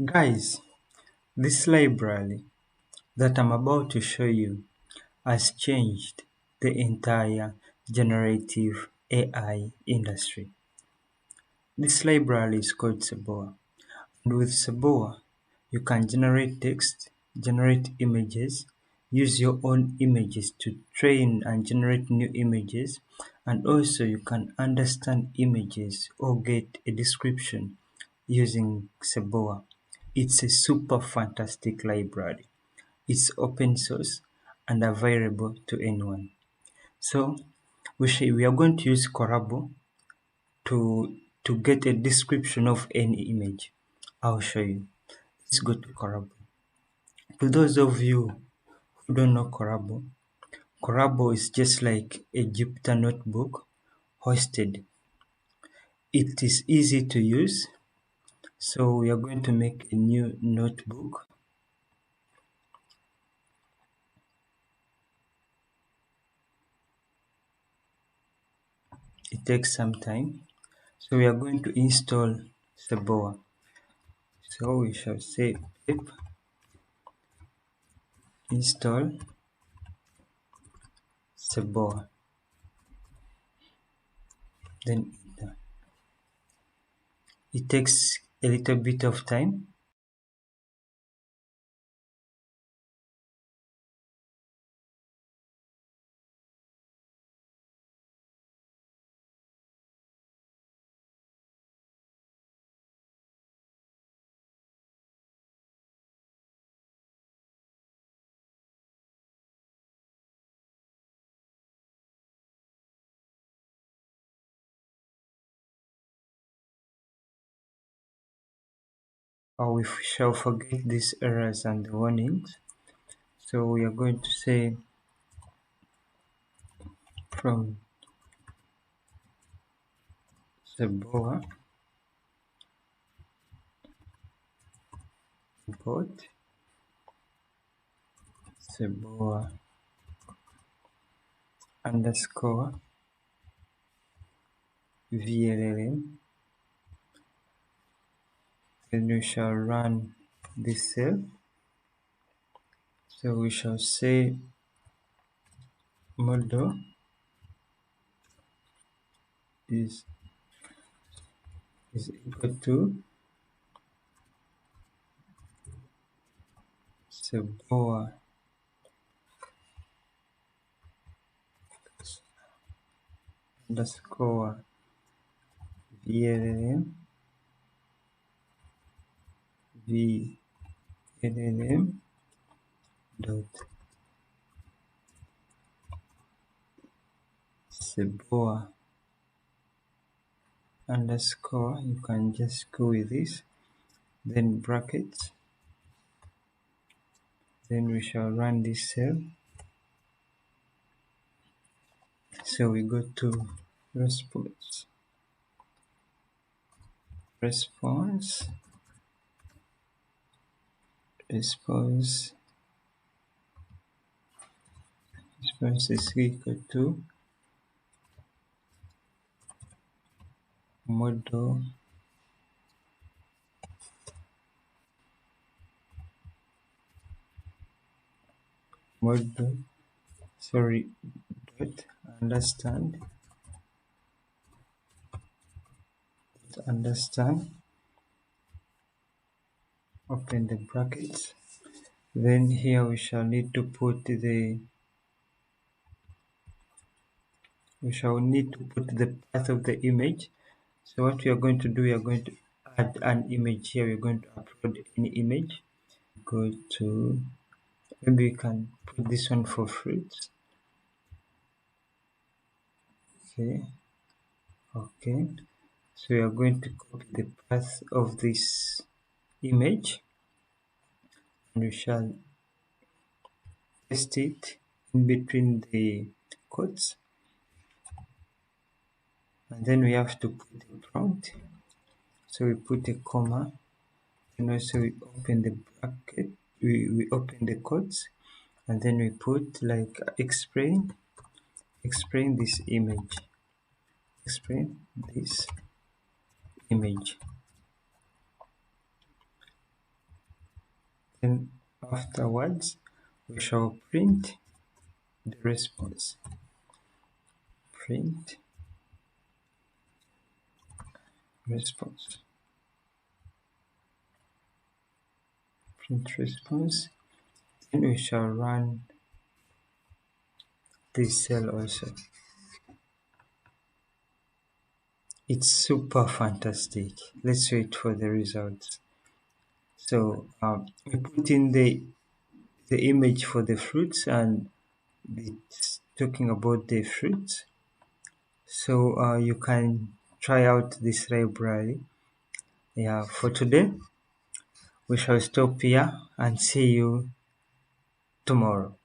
Guys, this library that I'm about to show you has changed the entire generative AI industry. This library is called Ssebowa, and with Ssebowa, you can generate text, generate images, use your own images to train and generate new images, and also you can understand images or get a description using Ssebowa. It's a super fantastic library. It's open source and available to anyone. So we are going to use Corabo to get a description of any image. I'll show you. Let's go to Corabo. To those of you who don't know Corabo, Corabo is just like a Jupyter notebook hosted. It is easy to use. So we are going to make a new notebook. It takes some time. So we are going to install Ssebowa. So we shall say pip install Ssebowa. Then enter. It takes a little bit of time. Or we shall forget these errors and the warnings. So we are going to say from Ssebowa import Ssebowa underscore VLLM. Then we shall run this cell. So we shall say model is equal to Ssebowa underscore VLLM dot Ssebowa underscore, you can just go with this, then brackets, then we shall run this cell. So we go to response response is equal to model dot understand, open the brackets. Then here we shall need to put the path of the image. So what we are going to do, we are going to add an image here. We're going to upload any image. Go to, maybe we can put this one for fruits. Okay. So we are going to copy the path of this image, and we shall paste it in between the quotes, and then we have to put a prompt. So we put a comma, and also we open the bracket, we open the quotes, and then we put like explain this image, explain this image. and afterwards we shall print the response. Print response. Print response. And we shall run this cell also. It's super fantastic. Let's wait for the results. So we put in the image for the fruits, and it's talking about the fruits. So you can try out this library. Yeah, for today we shall stop here and see you tomorrow.